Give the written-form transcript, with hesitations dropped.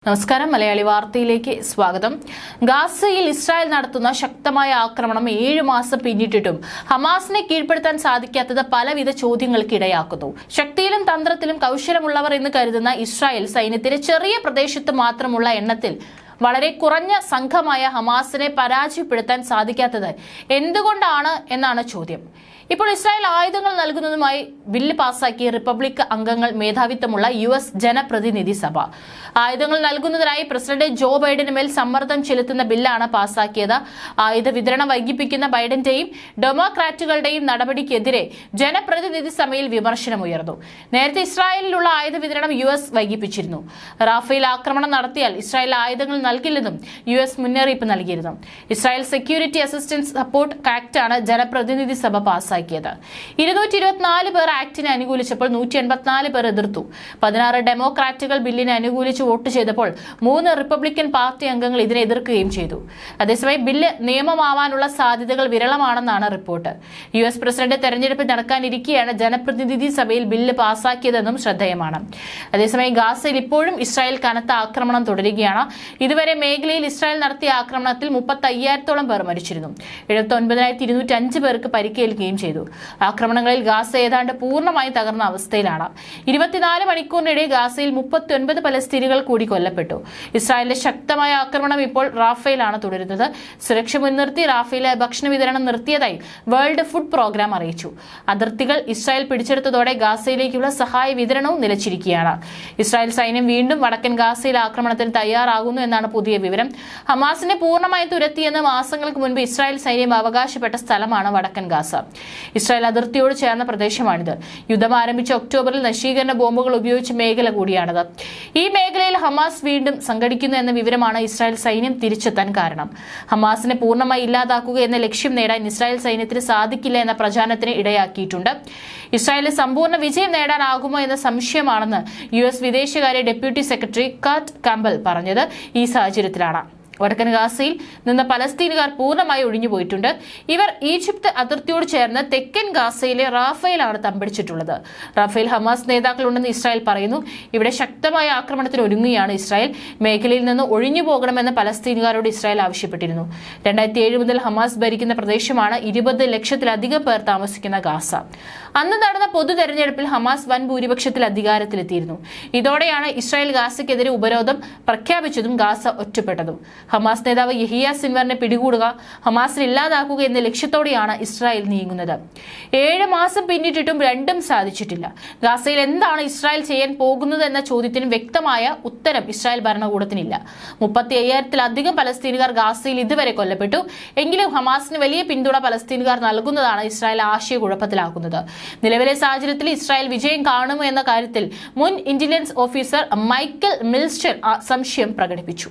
നമസ്കാരം മലയാളി വാർത്തയിലേക്ക് സ്വാഗതം. ഗാസയിൽ ഇസ്രായേൽ നടത്തുന്ന ശക്തമായ ആക്രമണം 7 മാസം പിന്നിട്ടിട്ടും ഹമാസിനെ കീഴ്പ്പെടുത്താൻ സാധിക്കാത്തത് പലവിധ ചോദ്യങ്ങൾക്ക് ഇടയാക്കുന്നു. ശക്തിയിലും തന്ത്രത്തിലും കൗശലമുള്ളവർ എന്ന് കരുതുന്ന ഇസ്രായേൽ സൈന്യത്തിന് ചെറിയ പ്രദേശത്ത് മാത്രമുള്ള എണ്ണത്തിൽ വളരെ കുറഞ്ഞ സംഘമായ ഹമാസിനെ പരാജയപ്പെടുത്താൻ സാധിക്കാത്തത് എന്തുകൊണ്ടാണ് എന്നാണ് ചോദ്യം. ഇപ്പോൾ ഇസ്രായേൽ ആയുധങ്ങൾ നൽകുന്നതുമായി ബില്ല് പാസാക്കിയ റിപ്പബ്ലിക് അംഗങ്ങൾ മേധാവിത്വമുള്ള US ജനപ്രതിനിധി സഭ ആയുധങ്ങൾ നൽകുന്നതിനായി പ്രസിഡന്റ് ജോ ബൈഡന് മേൽ സമ്മർദ്ദം ചെലുത്തുന്ന ബില്ലാണ് പാസാക്കിയത്. ആയുധ വിതരണം വൈകിപ്പിക്കുന്ന ബൈഡന്റെയും ഡെമോക്രാറ്റുകളുടെയും നടപടിക്കെതിരെ ജനപ്രതിനിധി സഭയിൽ വിമർശനമുയർന്നു. നേരത്തെ ഇസ്രായേലിലുള്ള ആയുധ വിതരണം US വൈകിപ്പിച്ചിരുന്നു. റാഫേൽ ആക്രമണം നടത്തിയാൽ ഇസ്രായേൽ ആയുധങ്ങൾ നൽകില്ലെന്നും US മുന്നറിയിപ്പ് നൽകിയിരുന്നു. ഇസ്രായേൽ സെക്യൂരിറ്റി അസിസ്റ്റൻസ് സപ്പോർട്ട് ആക്ടാണ് ജനപ്രതിനിധി സഭ പാസാക്കിയത്. 224 പേർ ആക്ടിനെ അനുകൂലിച്ചപ്പോൾ 184 പേർ എതിർത്തു. 16 ഡെമോക്രാറ്റുകൾ ബില്ലിനെ അനുകൂലിച്ച് വോട്ട് ചെയ്തപ്പോൾ 3 റിപ്പബ്ലിക്കൻ പാർട്ടി അംഗങ്ങൾ ഇതിനെ എതിർക്കുകയും ചെയ്തു. അതേസമയം ബില്ല് നിയമമാവാനുള്ള സാധ്യതകൾ വിരളമാണെന്നാണ് റിപ്പോർട്ട്. US പ്രസിഡന്റ് തെരഞ്ഞെടുപ്പ് നടക്കാനിരിക്കെയാണ് ജനപ്രതിനിധി സഭയിൽ ബില്ല് പാസാക്കിയതെന്നും ശ്രദ്ധേയമാണ്. അതേസമയം ഗാസയിൽ ഇപ്പോഴും ഇസ്രായേൽ കനത്ത ആക്രമണം തുടരുകയാണ്. ഇതുവരെ മേഖലയിൽ ഇസ്രായേൽ നടത്തിയ ആക്രമണത്തിൽ 35,000-ഓളം പേർ മരിച്ചിരുന്നു. 79,205 പേർക്ക് പരിക്കേൽക്കുകയും ചെയ്തു. ആക്രമണങ്ങളിൽ ഗാസ ഏതാണ്ട് പൂർണ്ണമായി തകർന്ന അവസ്ഥയിലാണ്. 24 മണിക്കൂറിനിടെ ഗാസയിൽ 39 പലസ്തീനികൾ കൂടി കൊല്ലപ്പെട്ടു. ഇസ്രായേലിന്റെ ശക്തമായ ആക്രമണം ഇപ്പോൾ റാഫേലാണ് തുടരുന്നത്. സുരക്ഷ മുൻനിർത്തി റാഫേലിലെ ഭക്ഷണ വിതരണം നിർത്തിയതായി വേൾഡ് ഫുഡ് പ്രോഗ്രാം അറിയിച്ചു. അതിർത്തികൾ ഇസ്രായേൽ പിടിച്ചെടുത്തതോടെ ഗാസയിലേക്കുള്ള സഹായ വിതരണവും നിലച്ചിരിക്കുകയാണ്. ഇസ്രായേൽ സൈന്യം വീണ്ടും വടക്കൻ ഗാസയിൽ ആക്രമണത്തിന് തയ്യാറാകുന്നു എന്നാണ് പുതിയ വിവരം. ഹമാസിനെ പൂർണ്ണമായി തുരത്തിയെന്ന് മാസങ്ങൾക്ക് മുൻപ് ഇസ്രായേൽ സൈന്യം അവകാശപ്പെട്ട സ്ഥലമാണ് വടക്കൻ ഗാസ. ഇസ്രായേൽ അതിർത്തിയോട് ചേർന്ന പ്രദേശമാണിത്. യുദ്ധം ആരംഭിച്ച ഒക്ടോബറിൽ നശീകരണ ബോംബുകൾ ഉപയോഗിച്ച മേഖല കൂടിയാണിത്. ഈ മേഖലയിൽ ഹമാസ് വീണ്ടും സംഘടിക്കുന്നു എന്ന വിവരമാണ് ഇസ്രായേൽ സൈന്യം തിരിച്ചെത്താൻ കാരണം. ഹമാസിനെ പൂർണ്ണമായി ഇല്ലാതാക്കുക എന്ന ലക്ഷ്യം നേടാൻ ഇസ്രായേൽ സൈന്യത്തിന് സാധിക്കില്ല എന്ന പ്രചാരണത്തിന് ഇടയാക്കിയിട്ടുണ്ട്. ഇസ്രായേലിന് സമ്പൂർണ്ണ വിജയം നേടാനാകുമോ എന്ന സംശയമാണെന്ന് US വിദേശകാര്യ ഡെപ്യൂട്ടി സെക്രട്ടറി കർട്ട് കാമ്പൽ പറഞ്ഞത് ഈ സാഹചര്യത്തിലാണ്. വടക്കൻ ഗാസയിൽ നിന്ന് പലസ്തീനുകാർ പൂർണ്ണമായി ഒഴിഞ്ഞുപോയിട്ടുണ്ട്. ഇവർ ഈജിപ്ത് അതിർത്തിയോട് ചേർന്ന് തെക്കൻ ഗാസയിലെ റാഫേലാണ് തമ്പടിച്ചിട്ടുള്ളത്. റാഫേൽ ഹമാസ് നേതാക്കളുണ്ടെന്ന് ഇസ്രായേൽ പറയുന്നു. ഇവിടെ ശക്തമായ ആക്രമണത്തിന് ഒരുങ്ങുകയാണ് ഇസ്രായേൽ. മേഖലയിൽ നിന്ന് ഒഴിഞ്ഞു പോകണമെന്ന് പലസ്തീനുകാരോട് ഇസ്രായേൽ ആവശ്യപ്പെട്ടിരുന്നു. 2007 മുതൽ ഹമാസ് ഭരിക്കുന്ന പ്രദേശമാണ് 20 ലക്ഷത്തിലധികം പേർ താമസിക്കുന്ന ഗാസ. അന്ന് നടന്ന പൊതു തെരഞ്ഞെടുപ്പിൽ ഹമാസ് വൻ ഭൂരിപക്ഷത്തിൽ അധികാരത്തിലെത്തിയിരുന്നു. ഇതോടെയാണ് ഇസ്രായേൽ ഗാസയ്ക്കെതിരെ ഉപരോധം പ്രഖ്യാപിച്ചതും ഗാസ ഒറ്റപ്പെട്ടതും. ഹമാസ് നേതാവ് യഹിയ സിൻവറിനെ പിടികൂടുക, ഹമാസിനെ ഇല്ലാതാക്കുക എന്ന ലക്ഷ്യത്തോടെയാണ് ഇസ്രായേൽ നീങ്ങുന്നത്. 7 മാസം പിന്നിട്ടിട്ടും രണ്ടും സാധിച്ചിട്ടില്ല. ഗാസയിൽ എന്താണ് ഇസ്രായേൽ ചെയ്യാൻ പോകുന്നത് എന്ന ചോദ്യത്തിന് വ്യക്തമായ ഉത്തരം ഇസ്രായേൽ ഭരണകൂടത്തിനില്ല. 35,000-ലധികം പലസ്തീനുകാർ ഗാസയിൽ ഇതുവരെ കൊല്ലപ്പെട്ടു. എങ്കിലും ഹമാസിന് വലിയ പിന്തുണ പലസ്തീനുകാർ നൽകുന്നതാണ് ഇസ്രായേൽ ആശയക്കുഴപ്പത്തിലാക്കുന്നത്. നിലവിലെ സാഹചര്യത്തിൽ ഇസ്രായേൽ വിജയം കാണുമോ എന്ന കാര്യത്തിൽ മുൻ ഇന്റലിജൻസ് ഓഫീസർ മൈക്കൽ മിൽസ്റ്റർ സംശയം പ്രകടിപ്പിച്ചു.